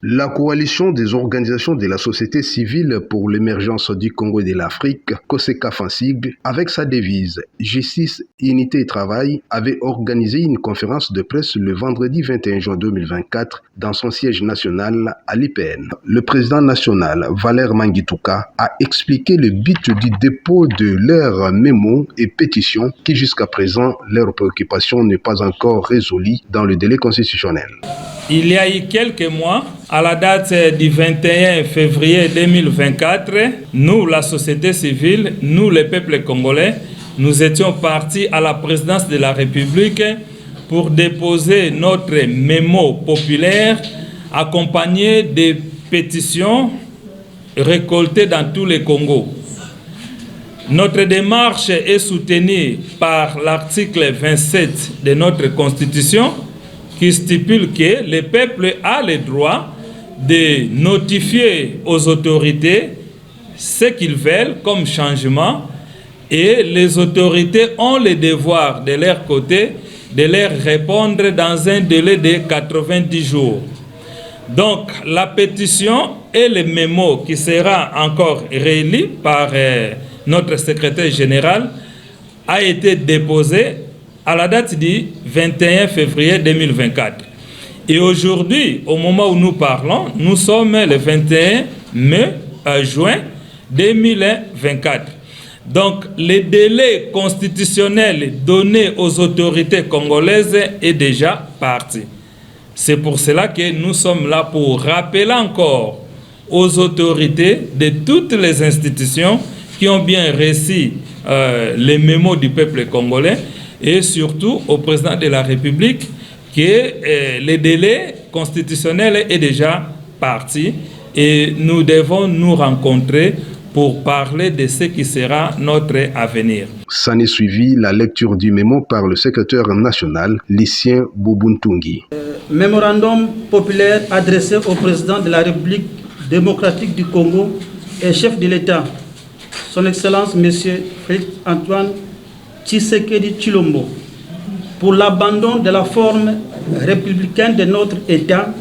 La coalition des organisations de la société civile pour l'émergence du Congo et de l'Afrique, COSECAF en sigle, avec sa devise « Justice, Unité et Travail », avait organisé une conférence de presse le vendredi 21 juin 2024 dans son siège national à l'IPN. Le président national, Valère Mangituka, a expliqué le but du dépôt de leurs mémos et pétitions qui jusqu'à présent, leur préoccupation n'est pas encore résolue dans le délai constitutionnel. Il y a eu quelques mois, à la date du 21 février 2024, nous, la société civile, nous, le peuple congolais, nous étions partis à la présidence de la République pour déposer notre mémo populaire accompagné des pétitions récoltées dans tout le Congo. Notre démarche est soutenue par l'article 27 de notre Constitution qui stipule que le peuple a le droit de notifier aux autorités ce qu'ils veulent comme changement et les autorités ont le devoir de leur côté de leur répondre dans un délai de 90 jours. Donc la pétition et le mémo qui sera encore réélu par notre secrétaire général a été déposé à la date du 21 février 2024. Et aujourd'hui, au moment où nous parlons, nous sommes le 21 juin 2024. Donc, le délai constitutionnel donné aux autorités congolaises est déjà parti. C'est pour cela que nous sommes là pour rappeler encore aux autorités de toutes les institutions qui ont bien reçu les mémos du peuple congolais et surtout au président de la République que le délai constitutionnel est déjà parti et nous devons nous rencontrer pour parler de ce qui sera notre avenir. S'en est suivi la lecture du mémo par le secrétaire national, Lucien Bubuntungi. Mémorandum populaire adressé au président de la République démocratique du Congo et chef de l'État, son Excellence M. Félix Antoine Tshisekedi Tshilombo, pour l'abandon de la forme républicaine de notre État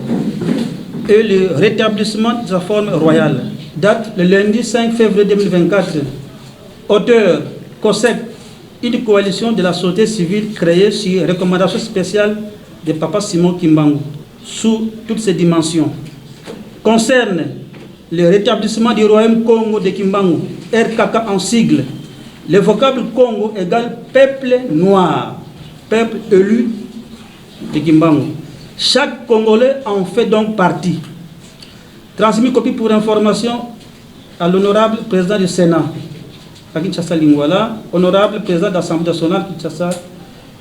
et le rétablissement de sa forme royale. Date le lundi 5 février 2024. Auteur COSEC, une coalition de la société civile créée sur recommandation spéciale de Papa Simon Kimbangu, sous toutes ses dimensions. Concerne le rétablissement du royaume Congo de Kimbangu, RKK en sigle. Le vocable Congo égale peuple noir, peuple élu de Kimbangu. Chaque Congolais en fait donc partie. Transmis copie pour information à l'honorable président du Sénat, à Kinshasa Lingwala, honorable président de l'Assemblée nationale Kinshasa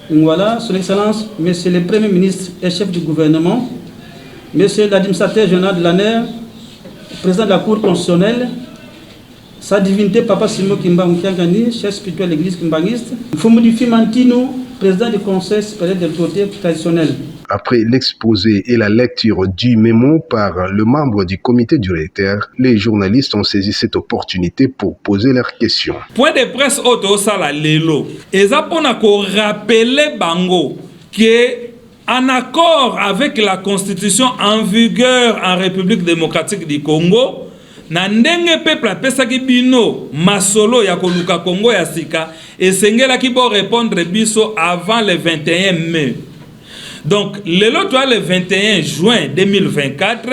Lingwala, son Excellence, Monsieur le Premier ministre et chef du gouvernement, Monsieur l'administrateur général de l'ANER, président de la Cour constitutionnelle, Sa divinité Papa Simon Kimbangu Kiangani, chef spirituel de l'église kimbanguiste, Fumudifi Mantino, président du Conseil supérieur de l'autorité traditionnelle. Après l'exposé et la lecture du mémo par le membre du comité directeur, les journalistes ont saisi cette opportunité pour poser leurs questions. Point de presse auto sala lelo. Ezapona ko rappeler bango que en accord avec la constitution en vigueur en République démocratique du Congo, na ndenge peuple apesaki bino masolo ya koluka Congo ya sika esengelaki bo répondre biso avant le 21 mai. Donc, le 21 juin 2024,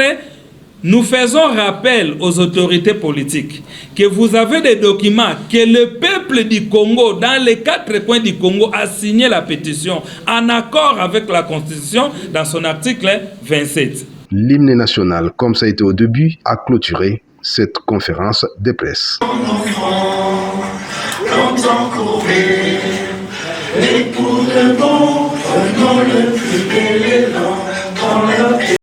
nous faisons rappel aux autorités politiques que vous avez des documents que le peuple du Congo, dans les 4 coins du Congo, a signé la pétition en accord avec la Constitution dans son article 27. L'hymne national, comme ça a été au début, a clôturé cette conférence de presse. Et pour le bon, prenons le plus bel élan.